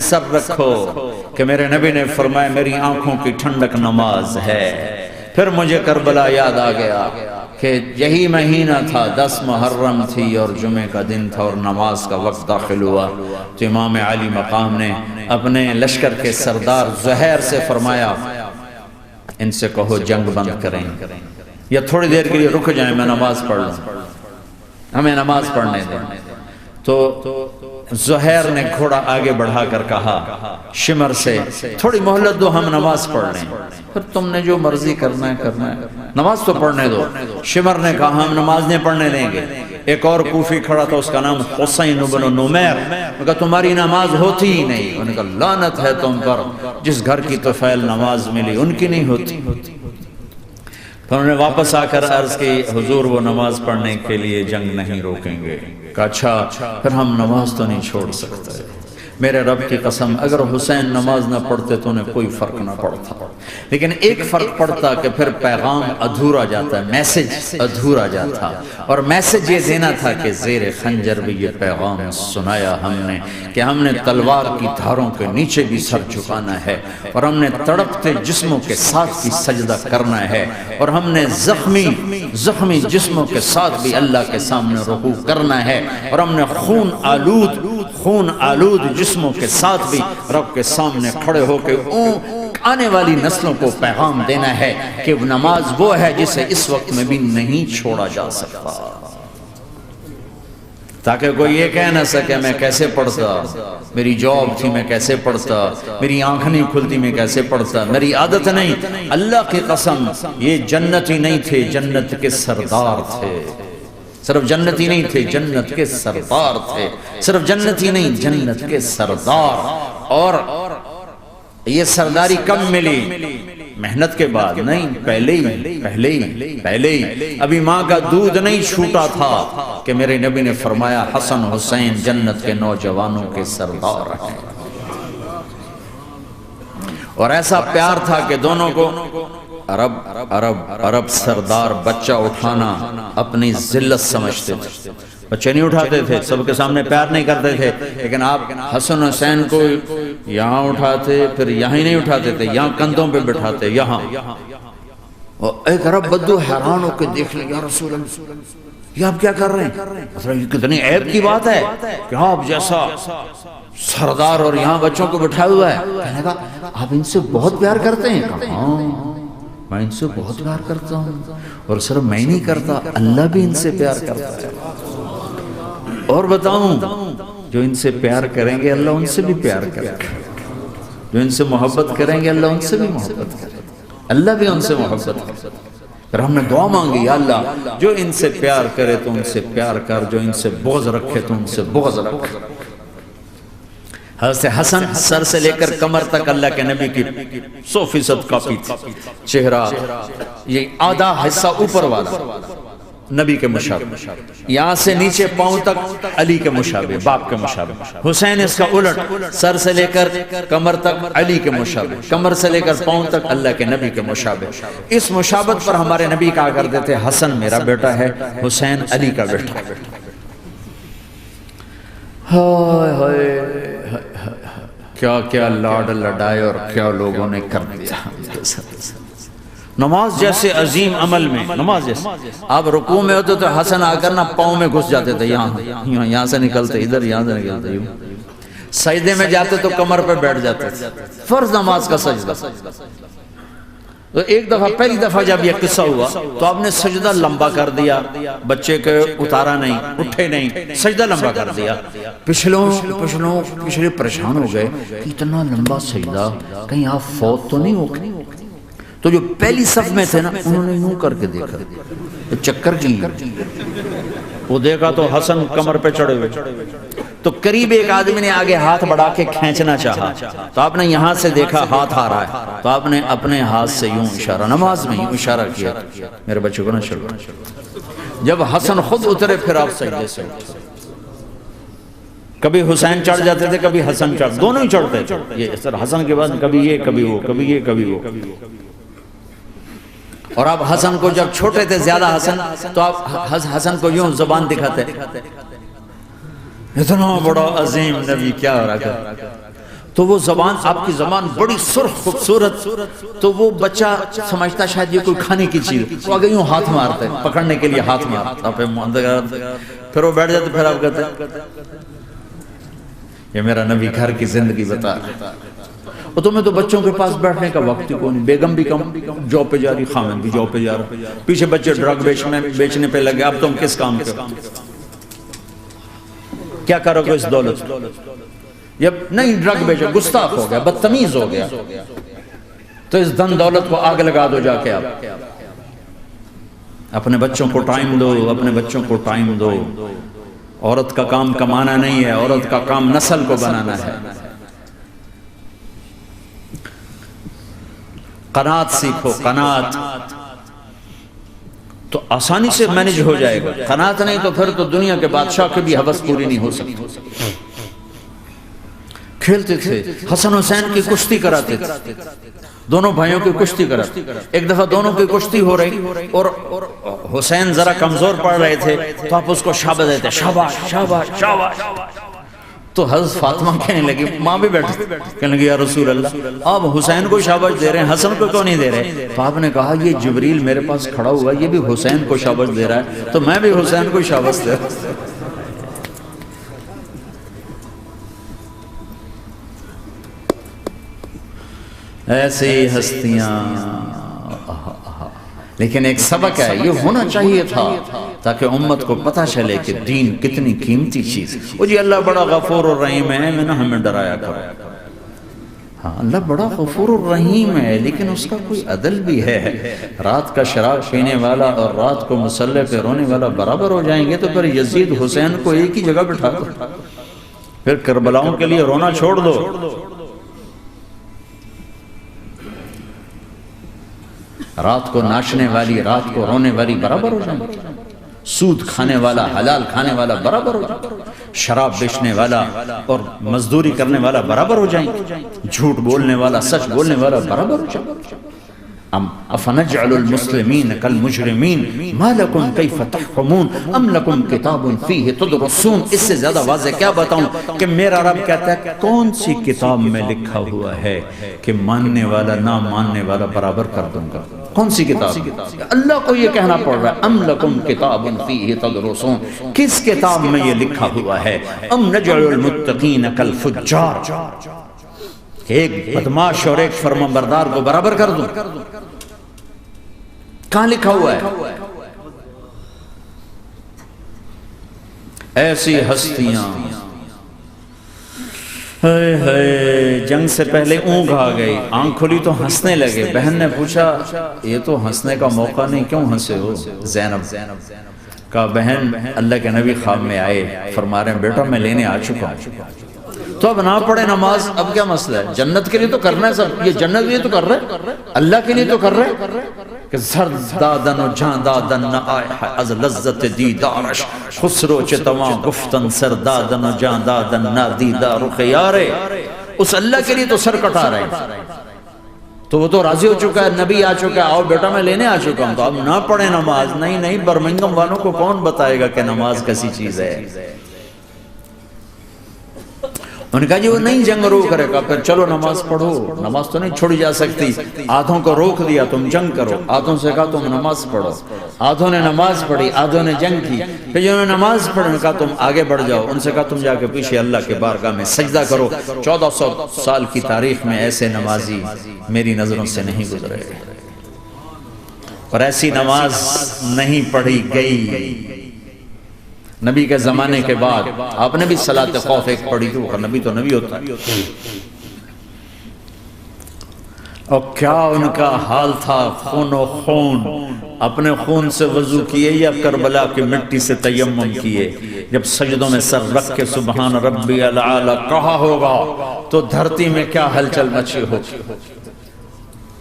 سر رکھو کہ میرے نبی نے فرمایا میری آنکھوں کی ٹھنڈک نماز ہے۔ پھر مجھے کربلا یاد آ گیا کہ یہی مہینہ تھا، 10 محرم تھی اور جمعہ کا دن تھا اور نماز کا وقت داخل ہوا، تو امام علی مقام نے اپنے لشکر کے سردار زہیر سے فرمایا ان سے کہو جنگ بند کریں یا تھوڑی دیر کے لیے رک جائیں، میں نماز پڑھ لوں، ہمیں نماز پڑھنے دیں۔ تو زہیر نے گھوڑا آگے بڑھا کر کہا شمر سے تھوڑی مہلت دو، ہم نماز پڑھ لیں، پھر تم نے جو مرضی کرنا ہے نماز تو پڑھنے دو۔ شمر نے کہا ہم نماز نہیں پڑھنے دیں گے۔ ایک اور کوفی کھڑا تھا، اس کا نام حسین بن نمیر، انہوں نے کہا تمہاری نماز ہوتی ہی نہیں۔ انہوں نے کہا لعنت ہے تم پر، جس گھر کی طفیل نماز ملی ان کی نہیں ہوتی۔ پھر انہوں نے واپس آ کر عرض کی حضور وہ نماز پڑھنے کے لیے جنگ نہیں روکیں گے۔ کہا اچھا پھر ہم نماز تو نہیں چھوڑ سکتے۔ میرے رب کی قسم اگر حسین نماز نہ پڑھتے تو انہیں کوئی فرق نہ پڑتا، لیکن ایک فرق پڑتا کہ پھر پیغام ادھورا جاتا، میسج ادھورا جاتا، اور میسج یہ دینا تھا کہ زیر خنجر بھی یہ پیغام سنایا ہم نے کہ ہم نے تلوار کی دھاروں کے نیچے بھی سر جھکانا ہے، اور ہم نے تڑپتے جسموں کے ساتھ بھی سجدہ کرنا ہے، اور ہم نے زخمی جسموں کے ساتھ بھی اللہ کے سامنے رکوع کرنا ہے، اور ہم نے خون آلود جسموں کے ساتھ بھی رب کے سامنے کھڑے ہو کے آنے والی نسلوں کو پیغام دینا ہے کہ نماز وہ ہے جسے اس وقت میں بھی نہیں چھوڑا جا سکتا، تاکہ کوئی یہ کہہ نہ سکے میں کیسے پڑھتا، میری جاب تھی میں کیسے پڑھتا، میری آنکھ نہیں کھلتی میں کیسے پڑھتا، میری عادت نہیں۔ اللہ کی قسم یہ جنتی نہیں تھے، جنت کے سردار تھے، صرف جنتی نہیں تھے، جنت کے سردار تھے، صرف جنتی نہیں جنت کے سردار۔ اور یہ سرداری کب ملی؟ محنت کے بعد نہیں، پہلے ہی ابھی ماں کا دودھ نہیں چھوٹا تھا کہ میرے نبی نے فرمایا حسن حسین جنت کے نوجوانوں کے سردار ہیں، اور ایسا پیار تھا کہ دونوں کو عرب سردار بچہ اٹھانا اپنی ذلت سمجھتے تھے، بچے نہیں اٹھاتے تھے، سب کے سامنے پیار نہیں کرتے تھے، لیکن آپ حسن حسین کو یہاں اٹھاتے، پھر یہاں ہی نہیں اٹھاتے تھے، یہاں کندھوں پہ بٹھاتے، یہاں۔ اور ایک عرب بدو حیران ہو کے دیکھ لے یا رسول اللہ یہ آپ کیا کر رہے ہیں؟ یہ کتنی عیب کی بات ہے کہ آپ جیسا سردار اور یہاں بچوں کو بٹھائے ہوا ہے۔ کہنے کہا آپ ان سے بہت پیار کرتے ہیں؟ کہا ہاں میں ان سے بہت پیار کرتا ہوں، اور صرف میں نہیں کرتا اللہ بھی ان سے پیار کرتا ہے۔ اور بتاؤں جو ان سے پیار کریں گے اللہ ان سے بھی پیار کرے گا، جو ان سے محبت کریں گے اللہ ان سے بھی محبت کرے گا، اللہ بھی ان سے محبت کرے گا۔ پھر ہم نے دعا مانگی یا اللہ جو ان سے پیار کرے تو ان سے پیار کر، جو ان سے بغض رکھے تو ان سے بغض رکھ۔ حضرت حسن سر سے لے کر کمر تک اللہ کے نبی کی 100% کاپی تھی، چہرہ یہ آدھا حصہ اوپر والا نبی کے مشابہ، یہاں سے نیچے پاؤں تک علی کے مشابہ، باپ کے مشابہ۔ حسین اس کا الٹ، سر سے لے کر کمر تک علی کے مشابہ، کمر سے لے کر پاؤں تک اللہ کے نبی کے مشابہ۔ اس مشابہت پر ہمارے نبی کہا کرتے تھے حسن میرا بیٹا ہے، حسین علی کا بیٹا ہے۔ ہائے ہائے کیا کیا لاڈ لڈائے اور کیا لوگوں نے کر دیا۔ نماز جیسے عظیم عمل میں، نماز جیسے آپ رکوع میں ہوتے تو حسن آ کر نہ پاؤں میں گھس جاتے تھے، یہاں سے نکلتے ادھر، یہاں سے نکلتے یوں، سجدے میں جاتے تو کمر پہ بیٹھ جاتے تھے، فرض نماز کا سجدہ۔ تو ایک دفعہ پہلی دفعہ جب یہ قصہ ہوا تو آپ نے سجدہ لمبا کر دیا، بچے کے اتارا نہیں، اٹھے نہیں، سجدہ لمبا کر دیا۔ پچھلے پریشان ہو گئے کہ اتنا لمبا سجدہ کہیں آپ فوت تو نہیں ہو گئے؟ تو جو پہلی صف میں تھے نا انہوں نے یوں کر کے دیکھا، چکر کی وہ دیکھا تو حسن کمر پہ چڑھے ہوئے، تو قریب ایک آدمی نے آگے ہاتھ بڑھا کے کھینچنا چاہا، تو آپ نے یہاں سے دیکھا ہاتھ آ رہا ہے، تو آپ نے اپنے ہاتھ سے یوں اشارہ، نماز میں یوں اشارہ کیا، میرے بچوں کو نہ چھوڑو۔ جب حسن خود اترے پھر آپ سجدے سے اٹھے، کبھی حسین چڑھ جاتے تھے، کبھی حسن چڑھ، دونوں ہی چڑھتے تھے، یہ سر حسن کے بعد کبھی یہ کبھی وہ، کبھی یہ کبھی وہ۔ اور آپ حسن کو جب چھوٹے تھے زیادہ حسن، تو آپ حسن کو یوں زبان دکھاتے، اتنا بڑا عظیم نبی کیا ہو رہا ہے۔ تو وہ زبان، آپ کی زبان بڑی سرخ خوبصورت، تو وہ بچہ سمجھتا شاید یہ کوئی کھانے کی چیز، وہ آگے یوں ہاتھ مارتا ہے، پکڑنے کے لیے ہاتھ مارتا ہے، پھر وہ بیٹھ جاتے، پھر آپ کہتے ہیں یہ میرا نبی گھر کی زندگی بتا رہا ہے۔ اور تمہیں تو بچوں کے پاس بیٹھنے کا وقت ہی کوئی نہیں، بیگم بھی کم جاب پہ جا رہی، خامن بھی جاب پہ جا رہا، پیچھے بچے ڈرگ بیچنے پہ لگے، اب تم کس کام کے کیا کرو گے اس دولت؟ یہ نہیں ڈرگ بیچو، گستاخ ہو گیا، بدتمیز ہو گیا، تو اس دن دولت کو آگ لگا دو جا کے۔ آپ اپنے بچوں کو ٹائم دو، اپنے بچوں کو ٹائم دو۔ عورت کا کام کمانا نہیں ہے، عورت کا کام نسل کو بنانا ہے۔ قناعت سیکھو، قناعت تو آسانی سے مینج ہو جائے گا، قناعت نہیں تو پھر تو دنیا کے بادشاہ کی بھی حوث پوری نہیں ہو سکتی۔ کھیلتے تھے، حسن حسین کی کشتی کراتے تھے، دونوں بھائیوں کی کشتی کراتے، ایک دفعہ دونوں کی کشتی ہو رہی اور حسین ذرا کمزور پڑ رہے تھے تو آپ اس کو شاباش دیتے، شاباش شاباش شاباش۔ تو حضرت فاطمہ کہنے لگی، ماں بھی بیٹھی، کہنے لگی یا رسول اللہ آپ حسین کو شاباش دے رہے ہیں، حسن کو کیوں نہیں دے رہے؟ تو آپ نے کہا یہ جبریل میرے پاس کھڑا ہوا، یہ بھی حسین کو شاباش دے رہا ہے، تو میں بھی حسین کو شاباش دے رہا ہوں۔ ایسی ہستیاں، لیکن ایک سبق ہے، یہ ہونا چاہیے تھا تاکہ امت کو پتہ چلے کہ دین کتنی قیمتی چیز ہے۔ وہ جی اللہ بڑا غفور الرحیم ہے، میں نے ہمیں ڈرایا کرو۔ ہاں اللہ بڑا غفور الرحیم ہے، لیکن اس کا کوئی عدل بھی ہے۔ رات کا شراب پینے والا اور رات کو مسلح پہ رونے والا برابر ہو جائیں گے تو پھر یزید حسین کو ایک ہی جگہ بٹھا دو، پھر کربلاؤں کے لیے رونا چھوڑ دو۔ رات کو ناچنے والی، رات کو رونے والی برابر ہو جائیں، سود کھانے والا، حلال کھانے والا برابر ہو جائیں، شراب بیچنے والا اور مزدوری کرنے والا برابر ہو جائیں، جھوٹ بولنے والا، سچ بولنے والا برابر ہو جائیں۔ افنجعل المسلمین کالمجرمین ما لکم کیف تحکمون ام لکم کتاب فیہ تدرسون۔ اس سے زیادہ واضح کیا بتاؤں کہ میرا رب کہتا ہے کون سی کتاب میں لکھا ہوا ہے کہ ماننے والا نہ ماننے والا برابر کر دوں گا؟ کون سی کتاب؟ اللہ کو یہ کہنا پڑ رہا ہے ام لکم کتاب فیہ تدرسون، کس کتاب میں یہ لکھا ہوا ہے؟ ام نجعل المتقین کالفجار، ایک بدماش اور ایک فرمانبردار کو برابر کر دوں؟ کہاں لکھا ہوا ہے؟ ایسی ہستیاں، جنگ سے پہلے اونگ آ گئی، آنکھ کھلی تو ہنسنے لگے۔ بہن نے پوچھا یہ تو ہنسنے کا موقع نہیں، کیوں ہنسے ہو؟ زینب کہا بہن اللہ کے نبی خواب میں آئے، فرما رہے ہیں بیٹا میں لینے آ چکا ہوں، تو اب نہ پڑھے نماز، اب کیا مسئلہ ہے؟ جنت کے لیے تو کرنا ہے سب، یہ جنت کے لیے تو کر رہے، اللہ کے لیے تو کر رہے کہ زر دادن و جان دادن نہ آئے از لذت دیدارش، خسرو چتواں گفتن سر دادن و جان دادن نہ دیدار خیارے۔ اس اللہ کے لیے تو سر کٹا رہے ہیں، تو وہ تو راضی ہو چکا ہے، نبی آ چکا ہے، آؤ بیٹا میں لینے آ چکا ہوں، تو اب نہ پڑھے نماز۔ نہیں نہیں، برمنگم والوں کو کون بتائے گا کہ نماز کیسی چیز ہے؟ انہوں نے کہا جی وہ نہیں جنگ روک کرے گا، پھر چلو نماز پڑھو، نماز تو نہیں چھوڑی جا سکتی۔ آدھوں کو روک دیا تم جنگ کرو، آدھوں سے کہا تم نماز پڑھو، آدھوں نے نماز پڑھی، آدھوں نے جنگ کی۔ پھر جنہوں نے نماز پڑھی نے کہا تم آگے بڑھ جاؤ، ان سے کہا تم جا کے پیچھے اللہ کے بارگاہ میں سجدہ کرو۔ 1400 سال کی تاریخ میں ایسے نمازی میری نظروں سے نہیں گزرے، اور ایسی نماز نہیں پڑھی گئی نبی کے زمانے کے بعد۔ آپ نے بھی صلاۃ خوف ایک پڑھی تھی، نبی تو نبی ہوتا ہے، اور کیا ان کا حال تھا، خون و خون، اپنے خون سے وضو کیے یا کربلا کی مٹی سے تیمم کیے؟ جب سجدوں میں سر رکھ کے سبحان ربی العالی کہا ہوگا تو دھرتی میں کیا ہلچل مچی ہوگی۔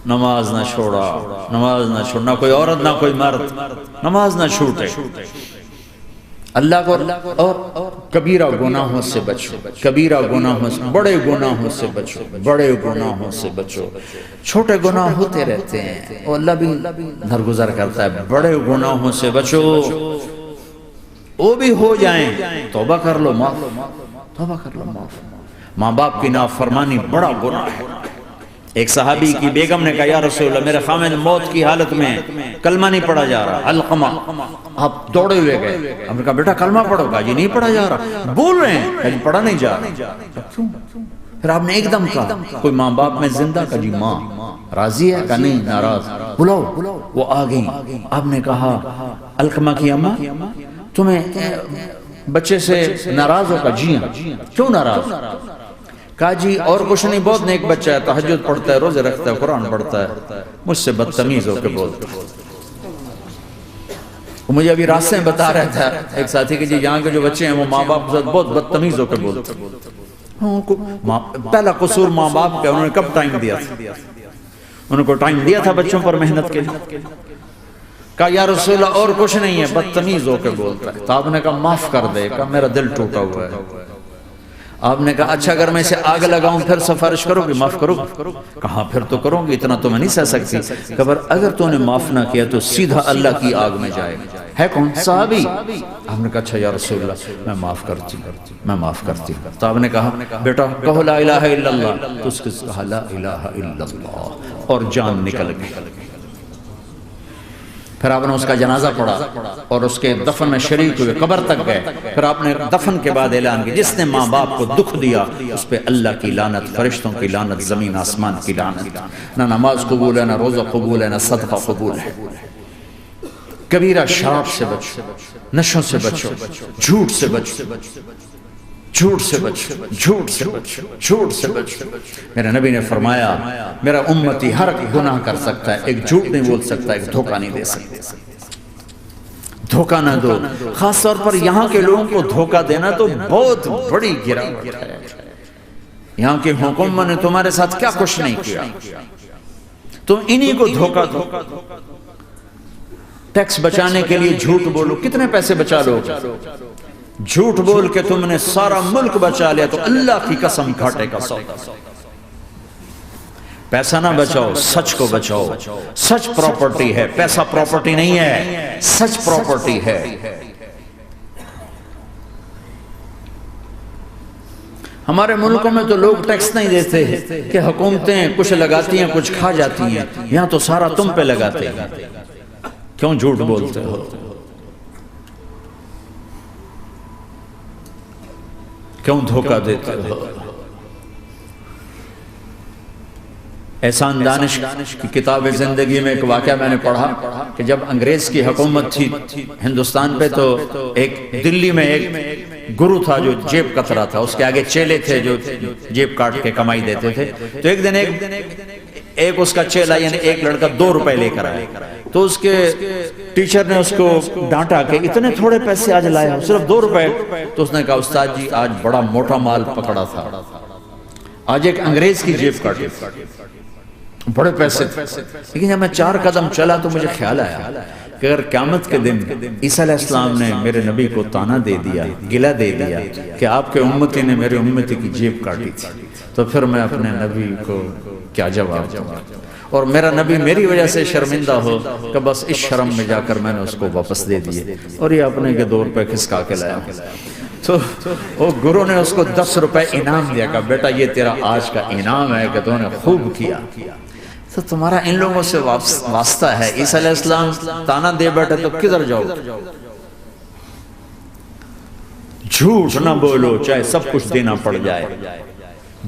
نماز نہ چھوڑا، نماز نہ چھوڑنا، کوئی عورت نہ کوئی مرد، نماز نہ چھوٹے۔ اللہ کو اور کبیرہ گناہوں سے بچو، کبیرہ گناہوں سے، بڑے گناہوں سے بچو، بڑے گناہوں سے بچو۔ چھوٹے گناہ ہوتے رہتے ہیں اور اللہ بھی درگزر کرتا ہے، بڑے گناہوں سے بچو، وہ بھی ہو جائیں توبہ کر لو معاف، توبہ کر لو معاف۔ ماں باپ کی نافرمانی بڑا گناہ ہے۔ ایک صحابی کی بیگم نے کہا یا رسول اللہ میرے خامد موت کی حالت میں کلمہ نہیں پڑھا جا رہا، علقمہ۔ آپ دوڑے ہوئے گئے، ہم نے کہا بیٹا کلمہ پڑھو، کہا جی نہیں پڑھا جا رہا، بول رہے ہیں، کہا جی پڑھا نہیں جا رہا۔ کیوں؟ پھر آپ نے ایک دم کہا کوئی ماں باپ میں زندہ؟ کہا جی ماں۔ راضی ہے؟ کہا نہیں ناراض۔ بلاؤ۔ وہ آ گئی۔ آپ نے کہا علقمہ کی اماں تمہیں بچے سے ناراض ہو؟ کہا جی ہاں۔ کیوں ناراض؟ کہا جی اور کچھ نہیں، بہت نیک بچہ ہے، تہجد پڑھتا ہے، روزے رکھتا ہے، قرآن پڑھتا ہے، مجھ سے بدتمیز ہو کے بولتا ہے۔ وہ مجھے ابھی راستے میں بتا رہا تھا ایک ساتھی کہ جی یہاں کے جو بچے ہیں وہ ماں باپ کے ساتھ بہت بدتمیز ہو کے بولتے ہیں۔ پہلا قصور ماں باپ کا، انہوں نے کب ٹائم دیا تھا؟ انہوں کو ٹائم دیا تھا بچوں پر محنت کے لیے؟ کہا یا رسول اللہ اور کچھ نہیں ہے، بدتمیز ہو کے بولتا ہے۔ تو آپ نے کہا معاف کر دے۔ کہا میرا دل ٹوٹا ہوا ہے۔ آپ نے کہا اچھا اگر میں اسے آگ لگاؤں پھر سفارش کرو گی، معاف کرو گی؟ کہا پھر تو کروں گی، اتنا تو میں نہیں سہ سکتی۔ کہا اگر تو نے معاف نہ کیا تو سیدھا اللہ کی آگ میں جائے۔ ہے کون؟ صحابی۔ آپ نے کہا اچھا یا رسول اللہ میں معاف کرتی ہوں۔ تو آپ نے کہا بیٹا کہو لا الہ الا اللہ۔ تو اس کے کہا لا الہ الا اللہ اور جان نکل گئی۔ پھر آپ نے اس کا جنازہ پڑھا اور اس کے دفن میں شریک ہوئے، قبر تک گئے۔ پھر آپ نے دفن کے بعد اعلان کیا جس نے ماں باپ کو دکھ دیا اس پہ اللہ کی لعنت، فرشتوں کی لعنت، زمین آسمان کی لعنت۔ نہ نماز قبول ہے، نہ روزہ قبول ہے، نہ صدقہ قبول ہے۔ کبیرہ شراب سے بچو، نشوں سے بچو، جھوٹ سے بچو، جھوٹ سے بچو، جھوٹ سے بچو، جھوٹ سے بچو۔ میرے نبی نے فرمایا میرا امتی ہر گناہ کر سکتا ہے، ایک جھوٹ نہیں بول سکتا، ایک دھوکہ نہیں دے سکتا۔ دھوکہ نہ دو، خاص طور پر یہاں کے لوگوں کو دھوکہ دینا تو بہت بڑی گراوٹ ہے۔ یہاں کے حکومت نے تمہارے ساتھ کیا کچھ نہیں کیا، تم انہی کو دھوکہ دو۔ ٹیکس بچانے کے لیے جھوٹ بولو، کتنے پیسے بچا لو؟ جھوٹ بول کے تم نے سارا ملک بچا لیا تو اللہ کی قسم گھاٹے کا سودا۔ پیسہ نہ بچاؤ، سچ کو بچاؤ۔ سچ پراپرٹی ہے، پیسہ پراپرٹی نہیں ہے، سچ پراپرٹی ہے۔ ہمارے ملکوں میں تو لوگ ٹیکس نہیں دیتے کہ حکومتیں کچھ لگاتی ہیں کچھ کھا جاتی ہیں، یہاں تو سارا تم پہ لگاتے ہیں۔ کیوں جھوٹ بولتے ہو؟ کیوں دھوکہ دیتے ہو؟ احسان دانش کی کتاب زندگی میں ایک واقعہ میں نے پڑھا کہ جب انگریز کی حکومت تھی ہندوستان پہ تو ایک دلی میں ایک گرو تھا جو جیب کترا تھا، اس کے آگے چیلے تھے جو جیب کاٹ کے کمائی دیتے تھے۔ تو ایک دن ایک اس کا چیلا یعنی ایک لڑکا 2 روپے لے کر آیا، تو اس کے ٹیچر نے اس کو ڈانٹا کہ اتنے تھوڑے پیسے آج لایا ہو، صرف 2 روپے۔ تو اس نے کہا استاد جی آج بڑا موٹا مال پکڑا تھا، آج ایک انگریز کی جیب کاٹی، بڑے پیسے تھے۔ لیکن جب میں 4 قدم چلا تو مجھے خیال آیا کہ اگر قیامت کے دن عیسیٰ علیہ السلام نے میرے نبی کو تانا دے دیا، گلہ دے دیا کہ آپ کے امتی نے میرے امتی کی جیب کاٹی تھی، تو پھر میں اپنے نبی کو کیا جواب دوں؟ اور میرا نبی میری وجہ سے شرمندہ ہو کہ بس اس شرم میں جا کر میں نے اس کو واپس دے دیے اور یہ اپنے کے 2 روپے کھسکا کے لایا۔ تو وہ گرو نے اس کو 10 روپے انعام دیا کہ بیٹا یہ تیرا آج کا انعام ہے کہ تو نے خوب کیا۔ تو تمہارا ان لوگوں سے واسطہ ہے، عیسیٰ علیہ السلام تانا دے بیٹھے تو کدھر جاؤ؟ جھوٹ نہ بولو چاہے سب کچھ دینا پڑ جائے،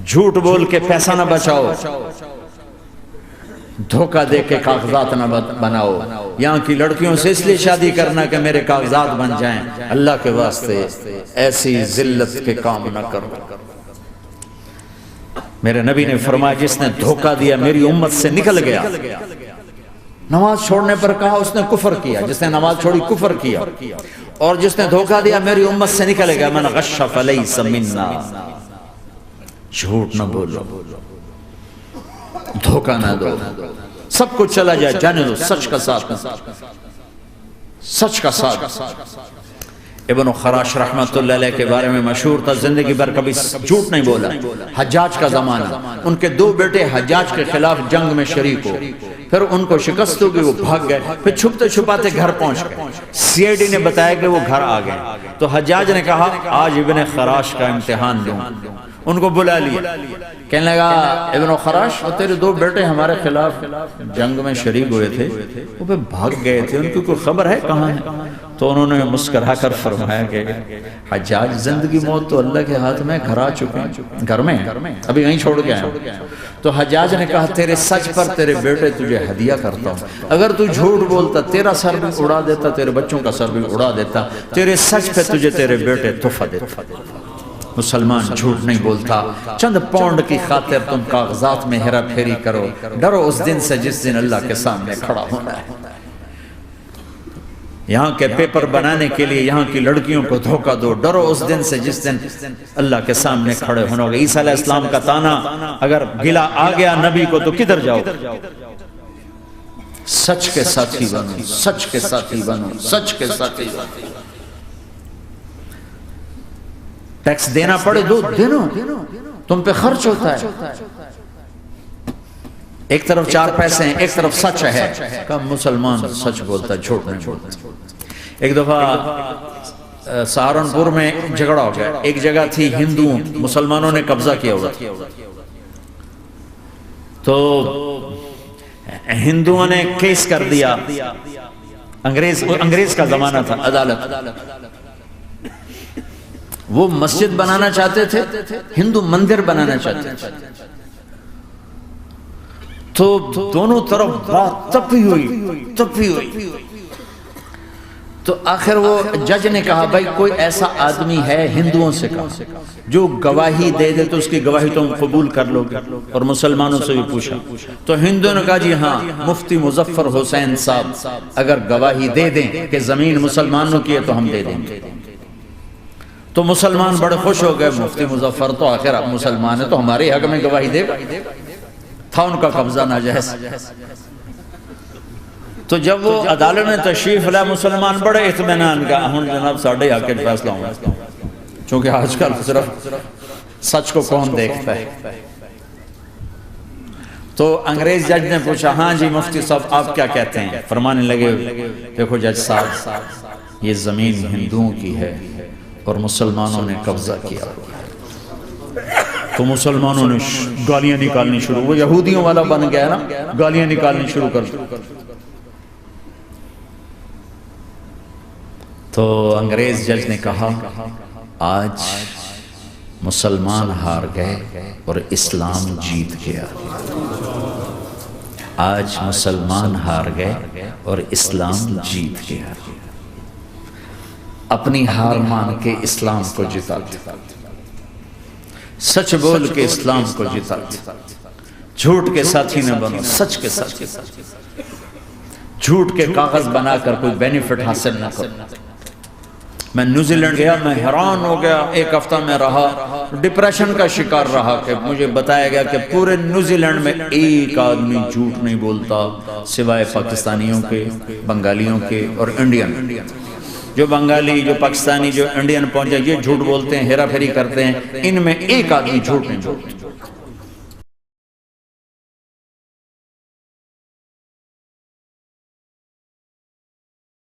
جھوٹ بول کے پیسہ نہ بچاؤ، دھوکہ دے کے کاغذات نہ بناؤ۔ یہاں کی لڑکیوں سے اس لیے شادی کرنا کہ میرے کاغذات بن جائیں، اللہ کے واسطے ایسی ذلت کے کام نہ کرو۔ میرے نبی نے فرمایا جس نے دھوکہ دیا میری امت سے نکل گیا۔ نماز چھوڑنے پر کہا اس نے کفر کیا، جس نے نماز چھوڑی کفر کیا، اور جس نے دھوکہ دیا میری امت سے نکل گیا۔ من غش فلیس منا، جھوٹ نہ بولو، دھوکہ نہ دو، سب کچھ چلا جائے جانے دو، سچ کا ساتھ، سچ کا ساتھ۔ ابن خراش رحمت اللہ علیہ کے بارے میں مشہور تھا، زندگی بھر کبھی جھوٹ نہیں بولا۔ حجاج کا زمانہ، ان کے 2 بیٹے حجاج کے خلاف جنگ میں شریک ہو، پھر ان کو شکست ہو گئی، وہ بھاگ گئے، پھر چھپتے چھپاتے گھر پہنچ گئے۔ CID نے بتایا کہ وہ گھر آ گئے، تو حجاج نے کہا آج ابن خراش کا امتحان لوں۔ ان کو بلا لیا، کہنے لگا ابن خراش تیرے دو بیٹے ہمارے خلاف جنگ میں شریک ہوئے تھے، وہ پہ بھاگ گئے تھے، ان کی کوئی خبر ہے کہاں ہے؟ تو انہوں نے مسکرا کر فرمایا کہ حجاج زندگی موت تو اللہ کے ہاتھ میں، گھر آ چکے ہیں، گھر میں ابھی یہیں چھوڑ کے آئے۔ تو حجاج نے کہا تیرے سچ پر تیرے بیٹے تجھے ہدیہ کرتا ہوں، اگر تو جھوٹ بولتا تیرا سر بھی اڑا دیتا، تیرے بچوں کا سر بھی اڑا دیتا، تیرے سچ پہ تجھے تیرے بیٹے تحفہ دیتا۔ مسلمان جھوٹ نہیں بولتا، چند پاؤنڈ کی خاطر تم کاغذات میں ہیرا پھیری کرو، ڈرو اس دن سے جس دن اللہ کے سامنے کھڑا ہونا ہے۔ یہاں کے پیپر بنانے کے لیے یہاں کی لڑکیوں کو دھوکہ دو، ڈرو اس دن سے جس دن اللہ کے سامنے کھڑے ہونا ہوگا۔ عیسیٰ علیہ السلام کا تانا اگر گلا آ گیا نبی کو تو کدھر جاؤ؟ سچ کے ساتھی بنو، سچ کے ساتھی بنو، سچ کے ساتھی بنو۔ ٹیکس دینا پڑے دو، دینا، تم پہ خرچ ہوتا ہے۔ ایک طرف چار پیسے ہیں، ایک طرف سچ ہے، کم مسلمان سچ بولتا، جھوٹ نہیں بولتا۔ ایک دفعہ سہارنپور میں جھگڑا ہو گیا، ایک جگہ تھی ہندوؤں، مسلمانوں نے قبضہ کیا ہوا تھا، تو ہندوؤں نے کیس کر دیا، انگریز کا زمانہ تھا، عدالت، وہ مسجد بنانا چاہتے تھے، ہندو مندر بنانا چاہتے تھے، تو دونوں طرف بات تپی ہوئی، تو آخر وہ جج نے کہا بھائی کوئی ایسا آدمی ہے، ہندوؤں سے کہا، جو گواہی دے دے تو اس کی گواہی تم قبول کر لو گے، اور مسلمانوں سے بھی پوچھا، تو ہندوؤں نے کہا جی ہاں مفتی مظفر حسین صاحب اگر گواہی دے دیں کہ زمین مسلمانوں کی ہے تو ہم دے دیں گے۔ تو مسلمان بڑے خوش ہو گئے، مفتی مظفر تو آخر اب مسلمان ہے تو ہمارے حق میں گواہی دے گا، تھا ان کا قبضہ ناجائز۔ تو جب وہ عدالت میں تشریف لائے مسلمان بڑے اطمینان کا، ہن جناب ساڑھے حق کے فیصلہ ہوں، چونکہ آج کل صرف سچ کو کون دیکھتا ہے۔ تو انگریز جج نے پوچھا ہاں جی مفتی صاحب آپ کیا کہتے ہیں؟ فرمانے لگے دیکھو جج صاحب یہ زمین ہندوؤں کی ہے اور مسلمانوں نے قبضہ کیا۔ تو مسلمانوں نے گالیاں نکالنی شروع، وہ یہودیوں والا بن گیا نا، گالیاں نکالنی شروع کر۔ تو انگریز جج نے کہا آج مسلمان ہار گئے اور اسلام جیت گیا، آج مسلمان ہار گئے اور اسلام جیت گیا۔ اپنی ہار مان کے اسلام کو جتاتے، سچ بول کے اسلام کو جتاتے، جھوٹ کے ساتھی نہ بنو، سچ کے ساتھی، جھوٹ کے کاغذ بنا کر کوئی بینیفٹ حاصل نہ کرو۔ میں نیوزی لینڈ گیا، میں حیران ہو گیا، ایک ہفتہ میں رہا، ڈپریشن کا شکار رہا کہ مجھے بتایا گیا کہ پورے نیوزی لینڈ میں ایک آدمی جھوٹ نہیں بولتا سوائے پاکستانیوں کے، بنگالیوں کے اور انڈین۔ جو بنگالی، جو پاکستانی، جو انڈین پہنچے یہ جھوٹ بولتے ہیں، ہیرا پھیری کرتے ہیں، ان میں ایک آدمی جھوٹ نہیں بولتا۔